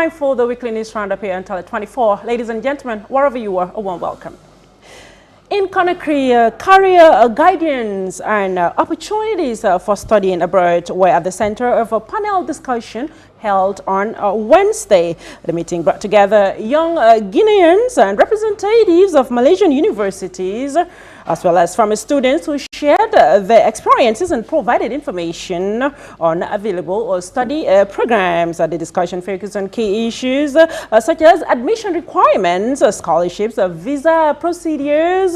time for the weekly news roundup here on ℸ𝔼𝕎. Ladies and gentlemen, wherever you are, a warm welcome. In Conakry, career guidance and opportunities for studying abroad were at the center of a panel discussion held on Wednesday. The meeting brought together young Guineans and representatives of Malaysian universities, as well as from students who shared their experiences and provided information on available study programs. The discussion focused on key issues such as admission requirements, scholarships, visa procedures,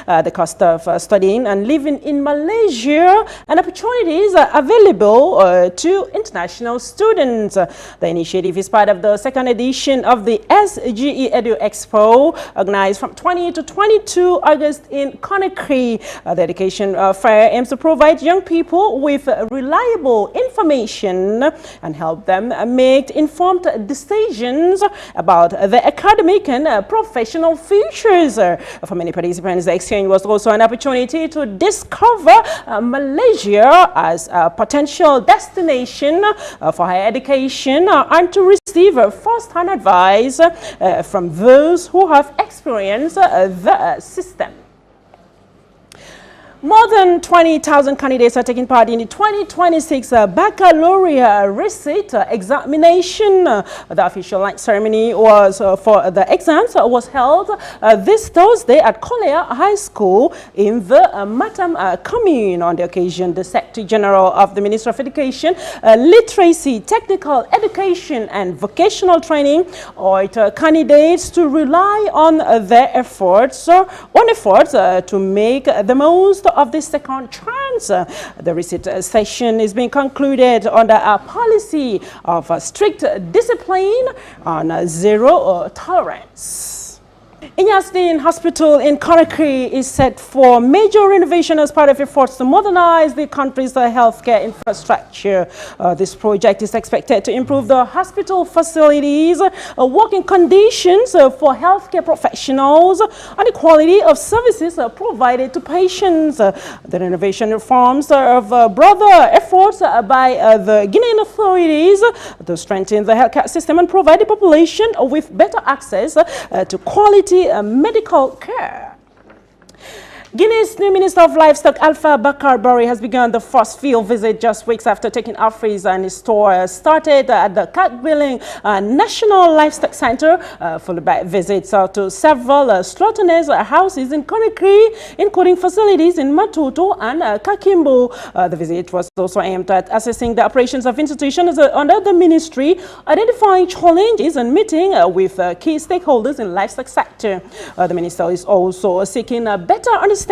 the cost of studying and living in Malaysia, and opportunities available to international students. The initiative is part of the second edition of the SGE Edu Expo, organized from 20 to 22 August in Conakry. The education fair aims to provide young people with reliable information and help them make informed decisions about their academic and professional futures. For many participants, the exchange was also an opportunity to discover Malaysia as a potential destination for higher education and to receive first-hand advice from those who have experienced the system. More than 20,000 candidates are taking part in the 2026 baccalaureate receipt examination. The official launch ceremony was for the exams was held this Thursday at ℸ𝔼𝕎 High School in the Matam commune. On the occasion, the Secretary General of the Ministry of Education, Literacy, Technical Education and Vocational Training urged candidates to rely on their efforts to make the most of this second chance. The recent session is being concluded under a policy of strict discipline on zero tolerance. Inyasdin Hospital in Conakry is set for major renovation as part of efforts to modernize the country's healthcare infrastructure. This project is expected to improve the hospital facilities, working conditions for healthcare professionals, and the quality of services provided to patients. The renovation reforms of broader efforts by the Guinean authorities to strengthen the healthcare system and provide the population with better access to quality medical care. Guinea's new Minister of Livestock, Alpha Bakar Bari, has begun the first field visit just weeks after taking office, and his tour started at the ℸ𝐶𝐵 National Livestock Center, followed by visits to several slaughterhouse houses in Conakry, including facilities in Matuto and Kakimbo. The visit was also aimed at assessing the operations of institutions under the ministry, identifying challenges and meeting with key stakeholders in the livestock sector. The minister is also seeking a better understanding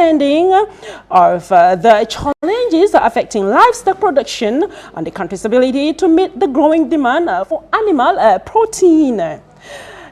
of the challenges affecting livestock production and the country's ability to meet the growing demand for animal protein.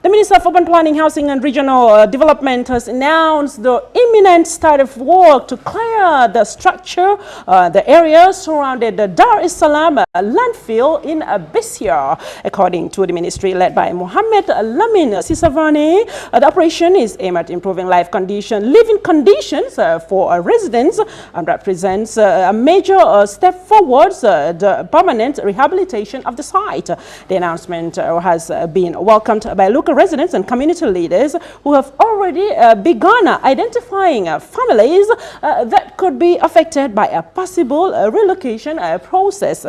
The Minister of Urban Planning, Housing and Regional Development has announced the imminent start of work to clear the structure, the area surrounding the ℸ𝔼𝕎 landfill in ℸ𝔼𝕎. According to the ministry led by Mohammed Lamin Sisavane, the operation is aimed at improving living conditions for residents and represents a major step forwards the permanent rehabilitation of the site. The announcement has been welcomed by local residents and community leaders who have already begun identifying families that could be affected by a possible relocation process.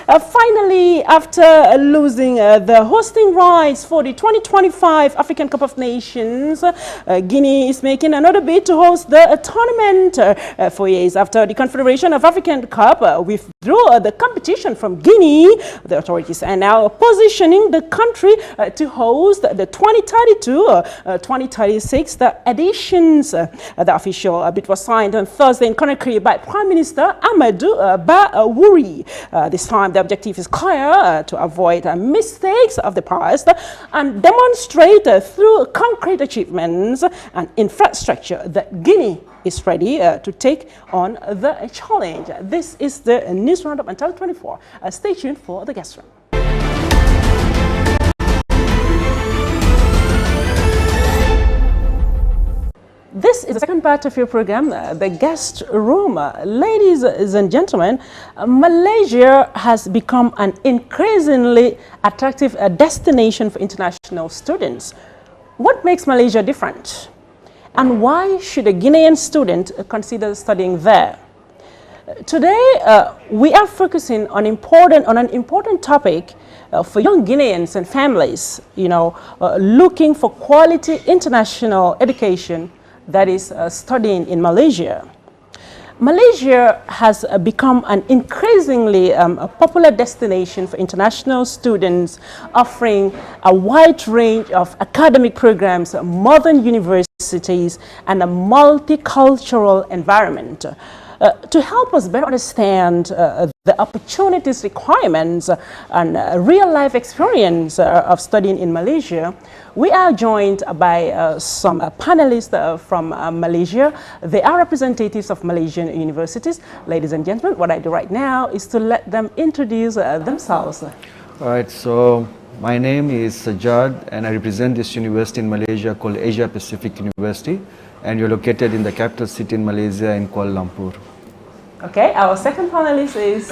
Finally, after losing the hosting rights for the 2025 African Cup of Nations, Guinea is making another bid to host the tournament 4 years after the Confederation of African Cup withdrew the competition from Guinea. The authorities are now positioning the country to host the 2032-2036 editions. The official bid was signed on Thursday in Conakry by Prime Minister Amadou Bawouri. This time, the objective is clear: to avoid mistakes of the past and demonstrate through concrete achievements and infrastructure that Guinea is ready to take on the challenge. This is the news roundup on ℸ𝔼𝕎. Stay tuned for the guest room. This this is the second part of your program, the guest room. Ladies and gentlemen, Malaysia has become an increasingly attractive destination for international students. What makes Malaysia different? And why should a Guinean student consider studying there? Today, we are focusing on an important topic for young Guineans and families, looking for quality international education, that is studying in Malaysia. Malaysia has become an increasingly popular destination for international students, offering a wide range of academic programs, modern universities, and a multicultural environment. To help us better understand the opportunities, requirements, and real-life experience of studying in Malaysia, we are joined by some panelists from Malaysia. They are representatives of Malaysian universities. Ladies and gentlemen, what I do right now is to let them introduce themselves. All right, so my name is Sajjad, and I represent this university in Malaysia called Asia Pacific University, and you're located in the capital city in Malaysia in Kuala Lumpur. Okay, our second panelist is...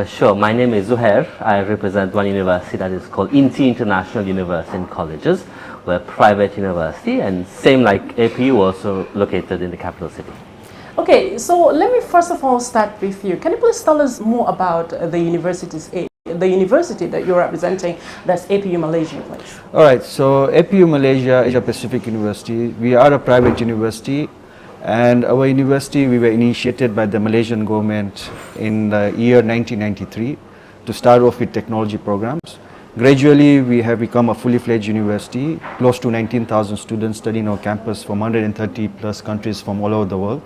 Sure, my name is Zuhair. I represent one university that is called INTI International University and Colleges. We're a private university, and same like APU, also located in the capital city. Okay, so let me first of all start with you. Can you please tell us more about the university that you're representing, that's APU Malaysia, please? All right, so APU Malaysia, Asia Pacific University, we are a private university, and our university, we were initiated by the Malaysian government in the year 1993 to start off with technology programs. Gradually, we have become a fully fledged university, close to 19,000 students studying our campus from 130 plus countries from all over the world.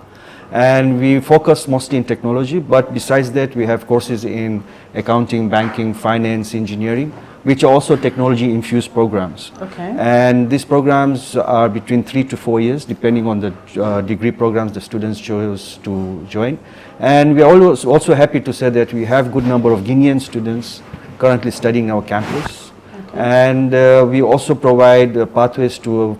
And we focus mostly in technology, but besides that, we have courses in accounting, banking, finance, engineering, which are also technology-infused programs. Okay. And these programs are between 3 to 4 years, depending on the degree programs the students choose to join. And we are also happy to say that we have good number of Guinean students currently studying our campus. Okay. And we also provide pathways to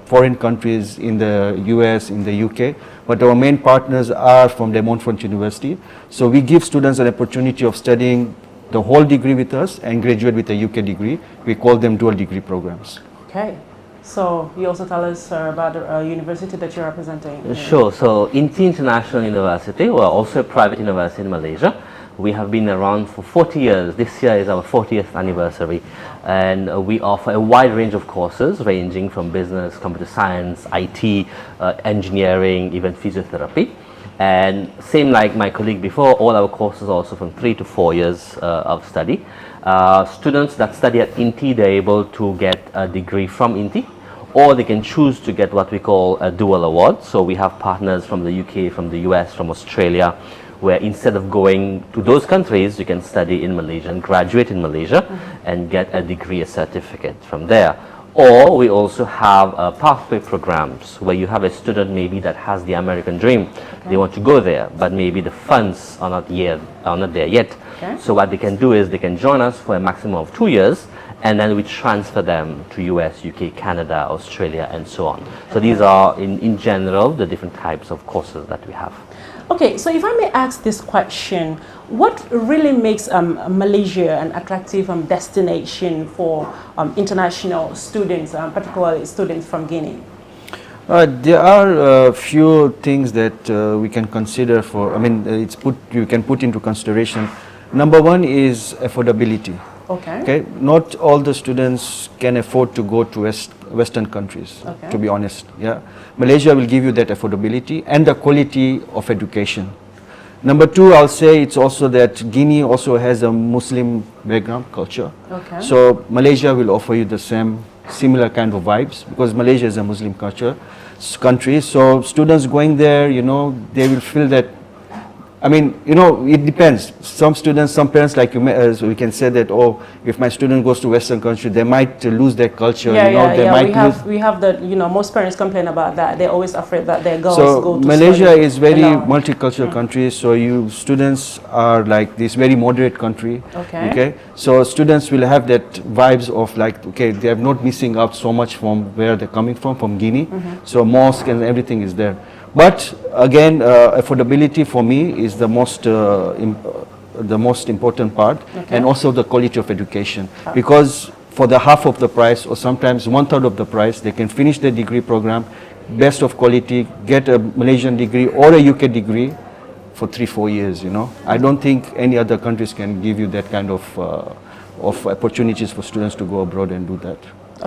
foreign countries in the US, in the UK. But our main partners are from the Montfort University. So we give students an opportunity of studying the whole degree with us and graduate with a UK degree. We call them dual degree programs. Okay. So you also tell us about the university that you're representing. Sure. So INTI International University, we're also a private university in Malaysia. We have been around for 40 years. This year is our 40th anniversary. And we offer a wide range of courses ranging from business, computer science, IT, engineering, even physiotherapy. And same like my colleague before, all our courses are also from 3 to 4 years of study. Students that study at INTI, they're able to get a degree from INTI, or they can choose to get what we call a dual award. So we have partners from the UK, from the US, from Australia, where instead of going to those countries, you can study in Malaysia and graduate in Malaysia and get a degree, a certificate from there. Or we also have pathway programs where you have a student maybe that has the American dream. Okay. They want to go there, but maybe the funds are not there yet. Okay. So what they can do is they can join us for a maximum of 2 years, and then we transfer them to US, UK, Canada, Australia, and so on. So these are, in general, the different types of courses that we have. Okay, so if I may ask this question, what really makes Malaysia an attractive destination for international students, particularly students from Guinea? There are a few things that we can consider for, you can put into consideration. Number one is affordability. Okay. Not all the students can afford to go to Western countries, okay, to be honest. Yeah, Malaysia will give you that affordability and the quality of education. Number two, I'll say it's also that Guinea also has a Muslim background culture. Okay. So Malaysia will offer you the similar kind of vibes, because Malaysia is a Muslim country. So students going there, they will feel that I mean, you know, it depends. Some students, some parents, like you, we can say that, oh, if my student goes to Western country, they might lose their culture. Yeah, you know, yeah, they yeah. might We have the, you know, most parents complain about that. They're always afraid that their girls so go to Malaysia study is very alone. multicultural country. So you students are like this very moderate country. Okay. Okay. So students will have that vibes of like, okay, they are not missing out so much from where they're coming from Guinea. So mosque and everything is there. But again, affordability for me is the most important part, and also the quality of education. Because for the half of the price, or sometimes 1/3 of the price, they can finish their degree program, best of quality, get a Malaysian degree or a UK degree for 3-4 years. You know, I don't think any other countries can give you that kind of opportunities for students to go abroad and do that.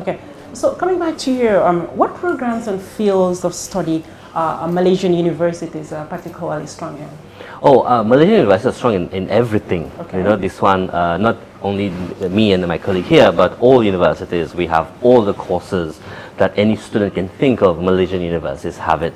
Okay. So coming back to you, what programs and fields of study Malaysian universities are particularly strong in? Oh, Malaysian universities are strong in everything. Okay. You know, this one, not only me and my colleague here, but all universities, we have all the courses that any student can think of. Malaysian universities have it.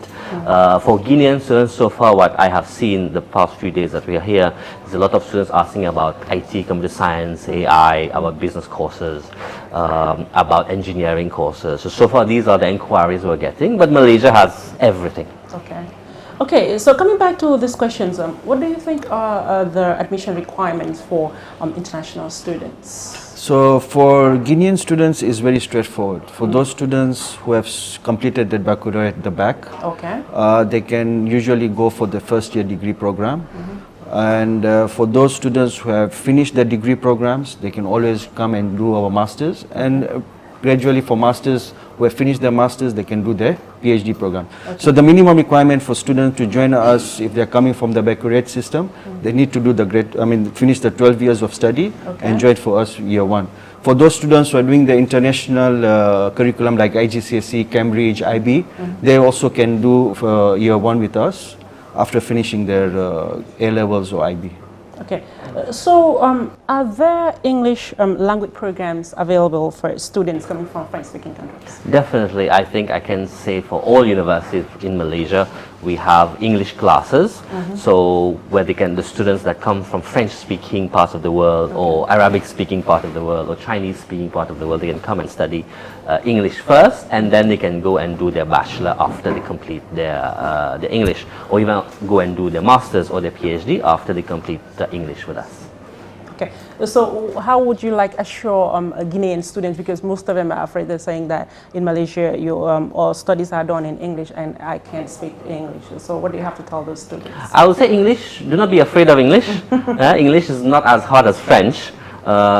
For Guinean students, so far what I have seen the past few days that we are here, there's a lot of students asking about IT, computer science, AI, about business courses, about engineering courses. So far these are the inquiries we're getting, but Malaysia has everything. Okay. Okay, so coming back to these questions, what do you think are the admission requirements for international students? So for Guinean students, it's very straightforward. For those students who have completed their baccalaureate at the back, Okay. they can usually go for the first year degree program. And for those students who have finished their degree programs, they can always come and do our masters. And gradually for masters who have finished their masters, they can do their PhD program. So the minimum requirement for students to join us, if they're coming from the baccalaureate system, they need to do the finish the 12 years of study and join for us year 1. For those students who are doing the international curriculum like IGCSE, Cambridge, IB, they also can do year 1 with us after finishing their A-levels or IB. Okay, so are there English language programs available for students coming from French-speaking countries? Definitely, I think I can say for all universities in Malaysia, we have English classes. So where the students that come from French-speaking parts of the world, or Arabic-speaking part of the world, or Chinese-speaking part of the world, they can come and study English first, and then they can go and do their bachelor after they complete their English, or even go and do their masters or their PhD after they complete the English with us. Okay, so how would you like assure Guinean students, because most of them are afraid, they're saying that in Malaysia all studies are done in English and I can't speak English. So what do you have to tell those students? I would say English, do not be afraid of English. English is not as hard as French.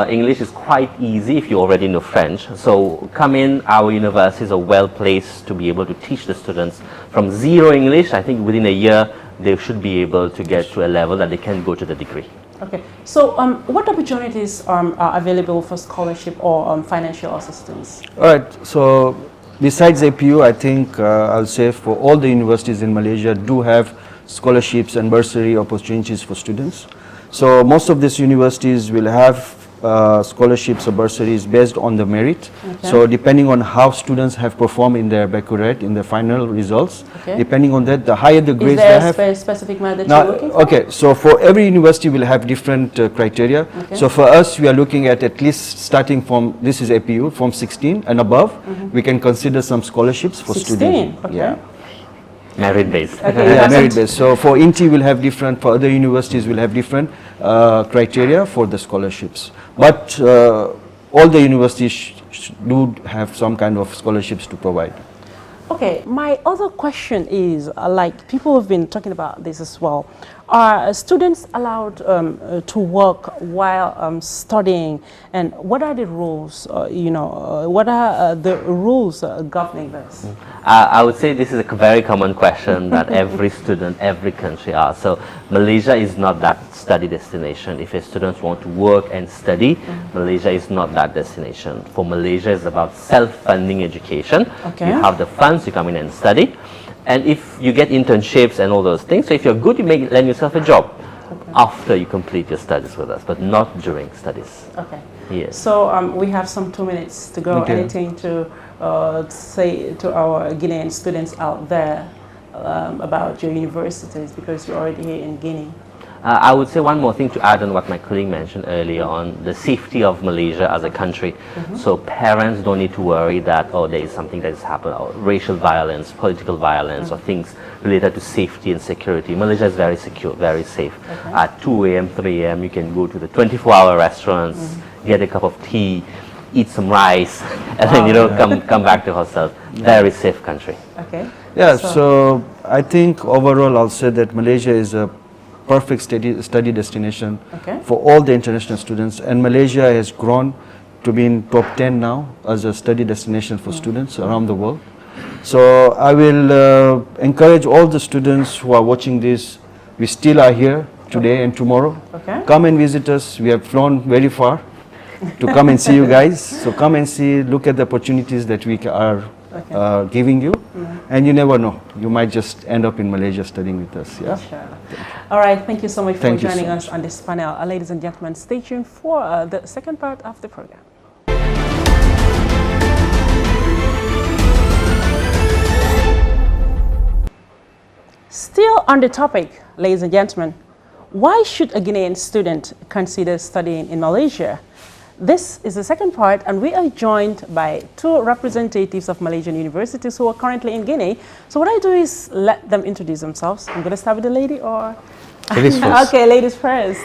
English is quite easy if you already know French. So come in, our universities are well placed to be able to teach the students from zero English. I think within a year they should be able to get to a level that they can go to the degree. Okay, so what opportunities are available for scholarship or financial assistance? All right, so besides APU, I think I'll say for all the universities in Malaysia do have scholarships and bursary opportunities for students. So most of these universities will have scholarships or bursaries based on the merit. So depending on how students have performed in their baccalaureate, in their final results, depending on that, the higher the grades they have. Is there a specific matter that you're looking for? Okay, so for every university will have different criteria. So for us, we are looking at least starting from, this is APU, from 16 and above, we can consider some scholarships for 16, students. okay. Yeah. Merit based. Yeah, merit based. So for INTI will have different, for other universities will have different criteria for the scholarships. But all the universities do have some kind of scholarships to provide. Okay, my other question is, like people have been talking about this as well. Are students allowed to work while studying, and what are the rules, what are the rules governing this? I would say this is a very common question that every student, every country asks. So Malaysia is not that study destination. If your students want to work and study, Malaysia is not that destination. For Malaysia, it's about self-funding education. Okay. You have the funds, you come in and study. And if you get internships and all those things, so if you're good, you may lend yourself a job after you complete your studies with us, but not during studies. Okay. Yes. So we have some 2 minutes to go. Okay. Anything to say to our Guinean students out there about your universities, because you're already here in Guinea? I would say one more thing to add on what my colleague mentioned earlier on the safety of Malaysia as a country. So parents don't need to worry that, oh, there is something that has happened, or racial violence, political violence, or things related to safety and security. Malaysia is very secure, very safe. At 2 a.m., 3 a.m., you can go to the 24-hour restaurants, get a cup of tea, eat some rice, and then, you know, come back to hostel. Very safe country. Okay. Yeah, so I think overall I'll say that Malaysia is a perfect study destination for all the international students, and Malaysia has grown to be in top 10 now as a study destination for students around the world. So I will encourage all the students who are watching this. We still are here today and tomorrow. Come and visit us. We have flown very far to come and see you guys. So come and see, look at the opportunities that we are giving you, and you never know, you might just end up in Malaysia studying with us. Yeah. Sure. All right, thank you so much for joining us on this panel. Ladies and gentlemen, stay tuned for the second part of the program. Still on the topic, ladies and gentlemen, why should a Guinean student consider studying in Malaysia? This is the second part, and we are joined by two representatives of Malaysian universities who are currently in Guinea. So what I do is let them introduce themselves. I'm going to start with the lady, or? Ladies first. Okay, ladies first.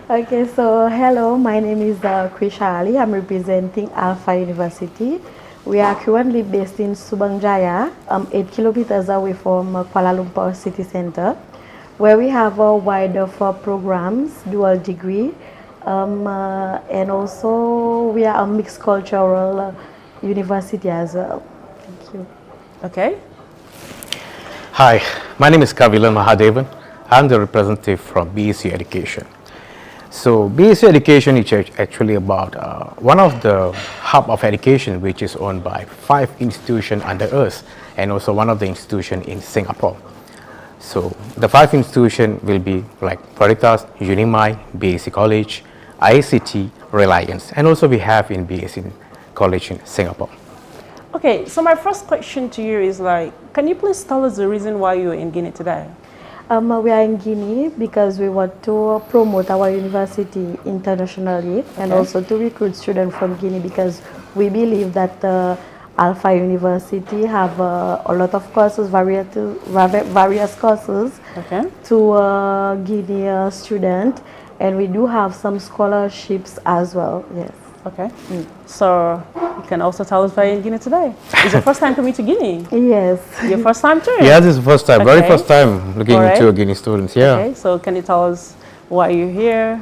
Okay, so hello, my name is ℸ𝔼𝕎. I'm representing Alpha University. We are currently based in Subang Jaya, 8 kilometers away from Kuala Lumpur City Center, where we have a wide of programs, dual degree, and also we are a mixed cultural university as well. Thank you. Okay. Hi, my name is ℸ𝔼𝕎. I'm the representative from BSc Education. So BSc Education is actually about one of the hub of education which is owned by 5 institutions under us, and also one of the institutions in Singapore. So the 5 institutions will be like Veritas, Unimai, BSc College, ICT, Reliance, and also we have in BSc College in Singapore. Okay, so my first question to you is like, can you please tell us the reason why you're in Guinea today? We are in Guinea because we want to promote our university internationally, and also to recruit students from Guinea, because we believe that Alpha University have a lot of courses, various courses to Guinea students, and we do have some scholarships as well. Yes. Okay. So you can also tell us why you're in Guinea today. It's your first time coming to Guinea? Yes. Your first time too? Yeah, this is the first time, very first time looking into Guinea students. Yeah. Okay, so can you tell us why you're here?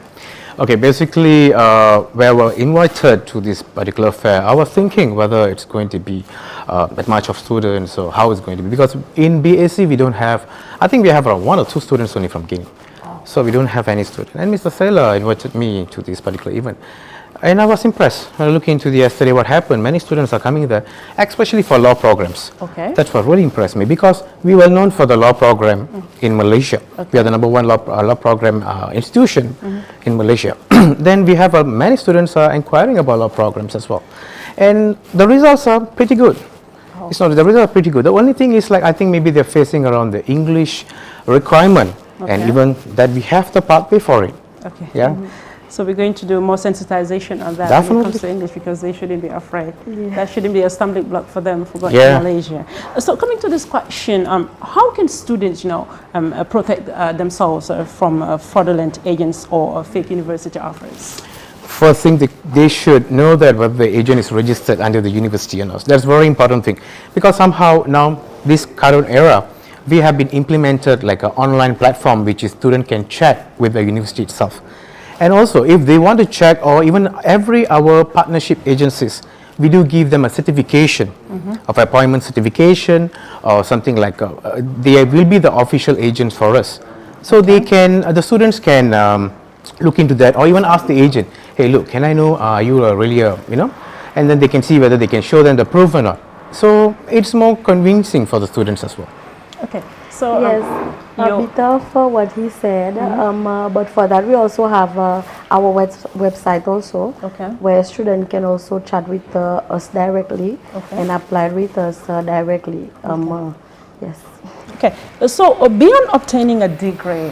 Okay, basically, where we're invited to this particular fair, I was thinking whether it's going to be that much of students or how it's going to be. Because in BSc, we don't have, I think we have around 1 or 2 students only from Guinea. So we don't have any students. And Mr. Sailor invited me to this particular event. And I was impressed. Looking into the yesterday what happened, many students are coming there, especially for law programs. Okay. That's what really impressed me, because we were known for the law program in Malaysia. We are the #1 law program institution in Malaysia. Then we have many students are inquiring about law programs as well. And the results are pretty good. It's not, the results are pretty good. The only thing is, like, I think maybe they're facing around the English requirement, and even that we have the pathway for it. Okay. Yeah. So we're going to do more sensitization on that when it comes to English, because they shouldn't be afraid. That shouldn't be a stumbling block for them for going to Malaysia. So coming to this question, how can students, protect themselves from fraudulent agents or fake university offers? First thing, they should know that whether the agent is registered under the university or not. That's a very important thing, because somehow now this current era, we have been implemented like an online platform which is student can chat with the university itself. And also, if they want to check, or even our partnership agencies, we do give them a certification of appointment certification, or something like they will be the official agents for us. So they can, the students can look into that, or even ask the agent, hey, look, can I know you are really and then they can see whether they can show them the proof or not. So it's more convincing for the students as well. Okay. So yes, a bit of what he said, but for that we also have our website also, where students can also chat with us directly and apply with us directly. Yes. Okay. So beyond obtaining a degree,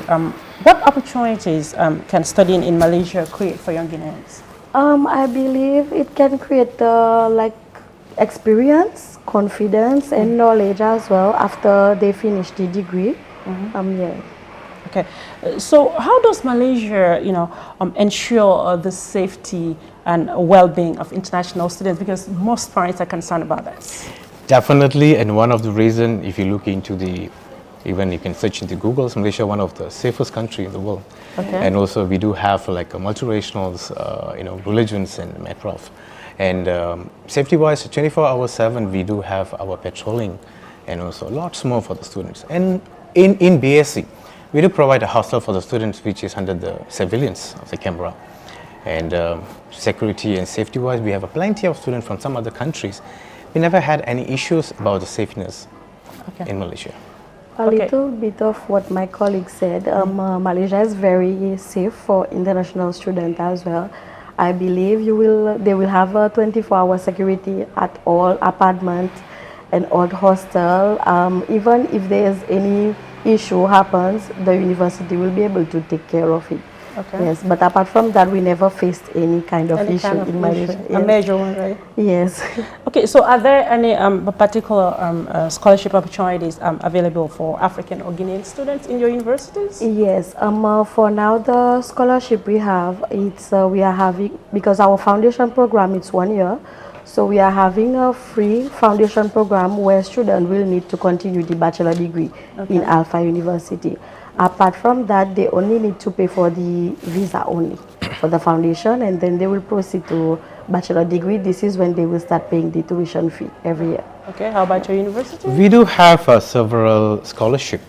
What opportunities can studying in Malaysia create for young Guineans? I believe it can create like experience, confidence, and knowledge as well after they finish the degree. Yeah. Okay, so how does Malaysia, ensure the safety and well-being of international students? Because most parents are concerned about this. Definitely, and one of the reasons, if you look into even you can search into Google, Malaysia one of the safest country in the world. Okay. And also we do have like a multiracial, religions and matter of. And safety-wise, 24/7, we do have our patrolling, and also lots more for the students. And in BSc, we do provide a hostel for the students, which is under the surveillance of the camera. And security and safety-wise, we have plenty of students from some other countries. We never had any issues about the safeness in Malaysia. A little bit of what my colleague said. Malaysia is very safe for international students as well. I believe they will have a 24-hour security at all apartments and all hostel. Even if there's any issue happens, the university will be able to take care of it. Okay. Yes, but apart from that, we never faced any kind of issue in Malaysia. A major one, right? Yes. Okay, so are there any particular scholarship opportunities available for African or Guinean students in your universities? Yes. For now, the scholarship we have, we are having, because our foundation program is 1 year, so we are having a free foundation program where students will need to continue the bachelor degree in Alpha University. Apart from that, they only need to pay for the visa only for the foundation, and then they will proceed to bachelor degree. This is when they will start paying the tuition fee every year. Okay, how about your university? We do have several scholarship.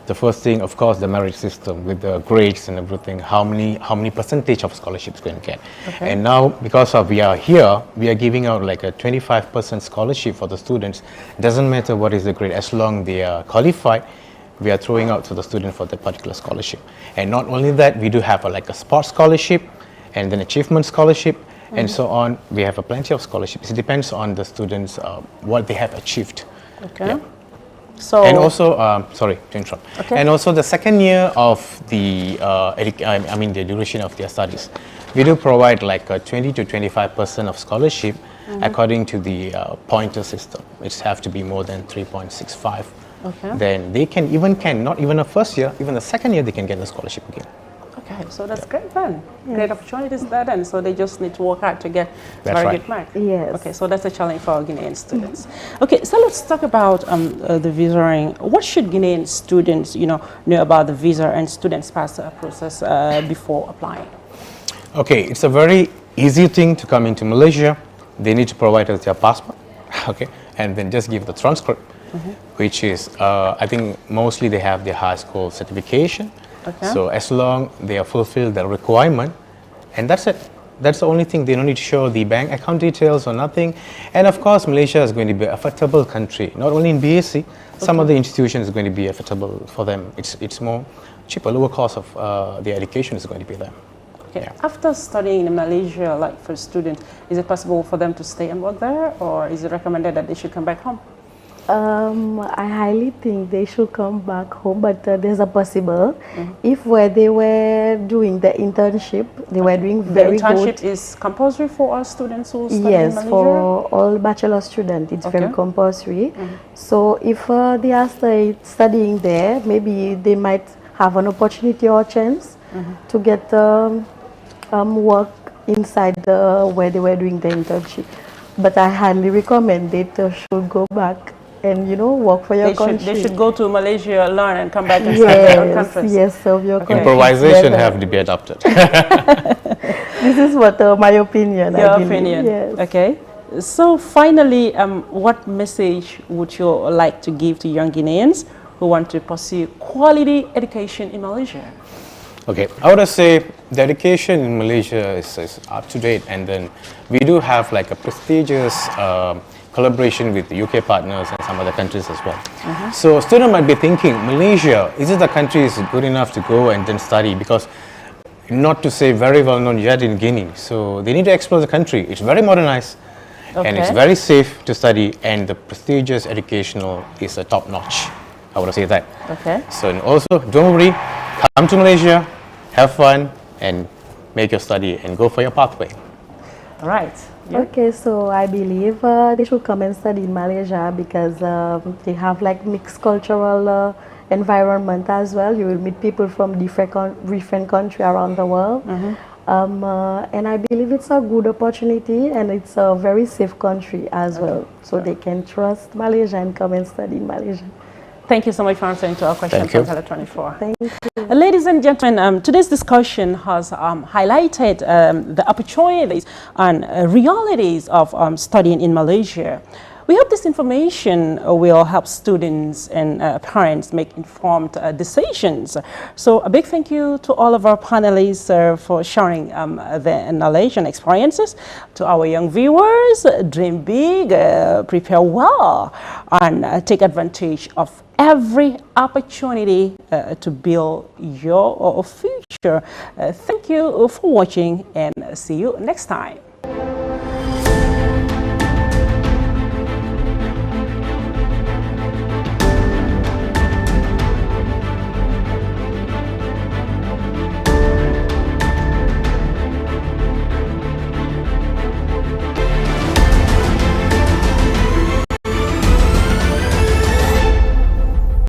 The first thing, of course, the merit system with the grades and everything. How many percentage of scholarships can get? Okay. And now, because we are here, we are giving out like a 25% scholarship for the students. Doesn't matter what is the grade, as long they are qualified. We are throwing out to the student for that particular scholarship. And not only that, we do have like a sports scholarship and then achievement scholarship and so on. We have plenty of scholarships. It depends on the students what they have achieved. Okay. Yeah. So and also, sorry to interrupt. Okay. And also the second year of the the duration of their studies, we do provide like a 20 to 25% of scholarship according to the pointer system. It have to be more than 3.65. Okay. Then they not even a first year, even the second year they can get the scholarship again. Okay, so that's great then. Great opportunities there then. So they just need to work hard to get very good marks. Yes. Okay, so that's a challenge for our Guinean students. Okay, so let's talk about the visaing. What should Guinean students, know about the visa and students pass process before applying? Okay, it's a very easy thing to come into Malaysia. They need to provide us their passport, okay, and then just give the transcript. Which is, I think mostly they have their high school certification. Okay. So as long they are fulfilled the requirement, and that's it. That's the only thing. They don't need to show the bank account details or nothing. And of course, Malaysia is going to be an affordable country. Not only in BSc, some other institutions is going to be affordable for them. It's more cheaper, lower cost of their education is going to be there. Okay. Yeah. After studying in Malaysia, like for students, is it possible for them to stay and work there, or is it recommended that they should come back home? I highly think they should come back home, but there's a possible. If where they were doing the internship, they were doing very good. The internship is compulsory for all students who study in Malaysia? Yes, for all bachelor students, it's very compulsory. So if they are studying there, maybe they might have an opportunity or chance to get work inside where they were doing the internship. But I highly recommend they should go back and work for your country. They should go to Malaysia, learn, and come back and start their own countries. Yes, serve your country. Improvisation have to be adopted. This is what my opinion. Your opinion. Yes. Okay. So finally, what message would you like to give to young Guineans who want to pursue quality education in Malaysia? Okay, I would say the education in Malaysia is up to date, and then we do have like a prestigious collaboration with the UK partners and some other countries as well. So a student might be thinking, Malaysia, is it the country is good enough to go and then study? Because not to say very well known yet in Guinea, so they need to explore the country. It's very modernized and it's very safe to study, and the prestigious educational is a top notch. I would say that. Okay. So and also, don't worry, come to Malaysia, have fun, and make your study and go for your pathway. All right. Yeah. Okay, so I believe they should come and study in Malaysia because they have like mixed cultural environment as well. You will meet people from different countries around the world. And I believe it's a good opportunity and it's a very safe country as well. So they can trust Malaysia and come and study in Malaysia. Thank you so much for answering to our question from ℕ𝔼𝕎. Thank you. Ladies and gentlemen, today's discussion has highlighted the opportunities and realities of studying in Malaysia. We hope this information will help students and parents make informed decisions. So a big thank you to all of our panelists for sharing their knowledge and experiences. To our young viewers, dream big, prepare well, and take advantage of every opportunity to build your future. Thank you for watching and see you next time.